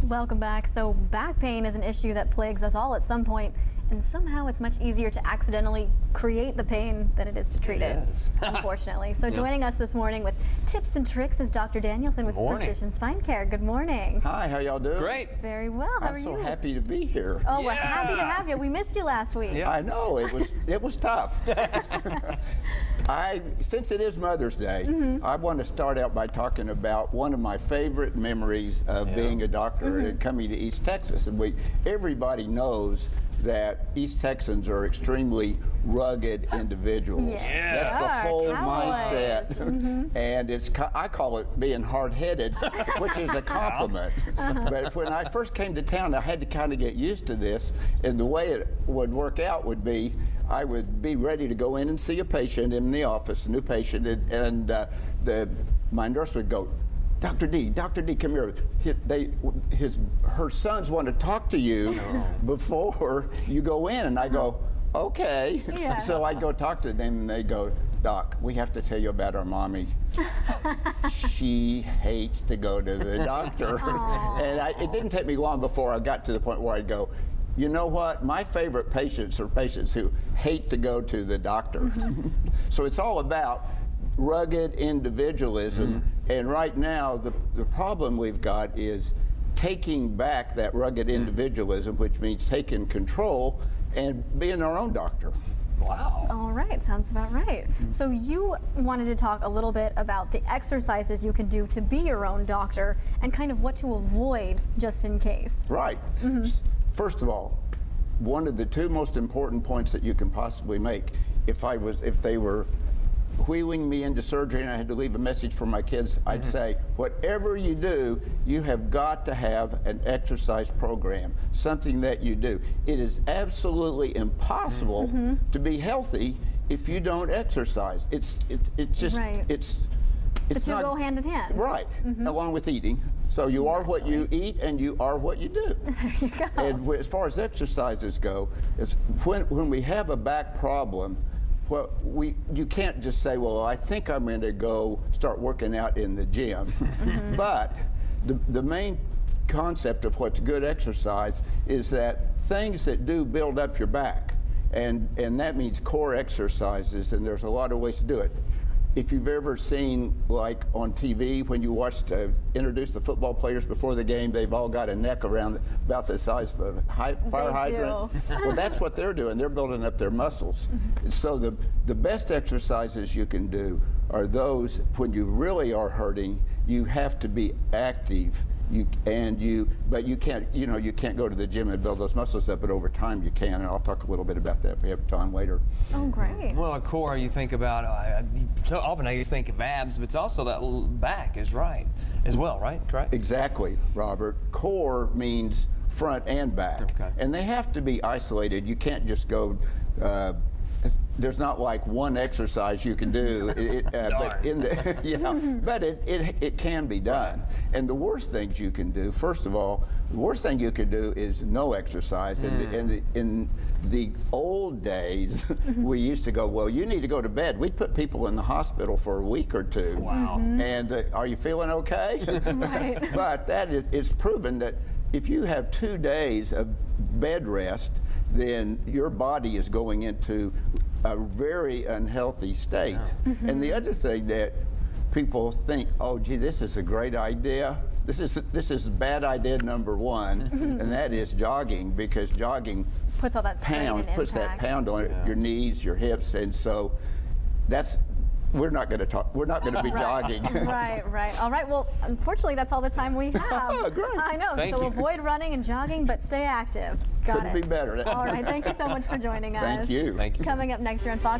Welcome back. So back pain is an issue that plagues us all at some point, and somehow it's much easier to accidentally create the pain than it is to treat it, unfortunately. So joining us this morning with tips and tricks is Dr. Danielson with Precision Spine Care. Good morning. Hi, how y'all doing? Great. Very well. How are you? I'm so happy to be here. Oh, we're happy to have you. We missed you last week. Yeah. I know, it was tough. Since it is Mother's Day, I want to start out by talking about one of my favorite memories of being a doctor and coming to East Texas. And everybody knows that East Texans are extremely rugged individuals. Yes. That's the whole Cowboys. mindset. And I call it being hard-headed, which is a compliment. But when I first came to town, I had to kind of get used to this. And the way it would work out would be, I would be ready to go in and see a patient in the office, a new patient, and my nurse would go, Dr. D, come here. Her sons want to talk to you before you go in. And I go, okay. Yeah. So I go talk to them, and they go, Doc, we have to tell you about our mommy. She hates to go to the doctor. And it didn't take me long before I got to the point where I'd go, you know what? My favorite patients are patients who hate to go to the doctor. So it's all about rugged individualism. And right now, the problem we've got is taking back that rugged individualism, which means taking control and being our own doctor. Wow. All right, sounds about right. So you wanted to talk a little bit about the exercises you can do to be your own doctor and kind of what to avoid just in case. Right. First of all, one of the two most important points that you can possibly make, if they were wheeling me into surgery and I had to leave a message for my kids, I'd say, whatever you do, you have got to have an exercise program, something that you do. It is absolutely impossible to be healthy if you don't exercise. It's just, it's The two not, go hand in hand. Right, along with eating. So you are what you eat and you are what you do. There you go. And as far as exercises go, it's when we have a back problem, well, you can't just say, well, I think I'm going to go start working out in the gym. But the main concept of what's good exercise is that things that do build up your back, and that means core exercises, and there's a lot of ways to do it. If you've ever seen, like on TV, when you watched introduce the football players before the game, they've all got a neck around about the size of a fire hydrant. Well, that's what they're doing. They're building up their muscles. And so the best exercises you can do are those when you really are hurting. You have to be active. But you can't, you can't go to the gym and build those muscles up, but over time you can, and I'll talk a little bit about that if we have time later. Oh, great. Well, a core, you think about, so often I just think of abs, but it's also that back is right as well, right? Correct? Exactly, Robert. Core means front and back, and they have to be isolated. You can't just go, there's not like one exercise you can do, but it can be done. And the worst things you can do, first of all, the worst thing you can do is no exercise. In the old days, we used to go, well, you need to go to bed. We'd put people in the hospital for a week or two. Wow. And are you feeling okay? Right. But that is proven that if you have 2 days of bed rest, then your body is going into a very unhealthy state. And the other thing that people think, oh, gee, this is a great idea. This is bad idea number one, and that is jogging, because jogging puts all that puts that pound on your knees, your hips, and so we're not going to be jogging. Right. All right. Well, unfortunately, that's all the time we have. Great. I know. Thank so you. Avoid running and jogging, but stay active. Got Couldn't it. be better. All right. Thank you so much for joining us. Thank you. Thank you. Coming up next here on Fox.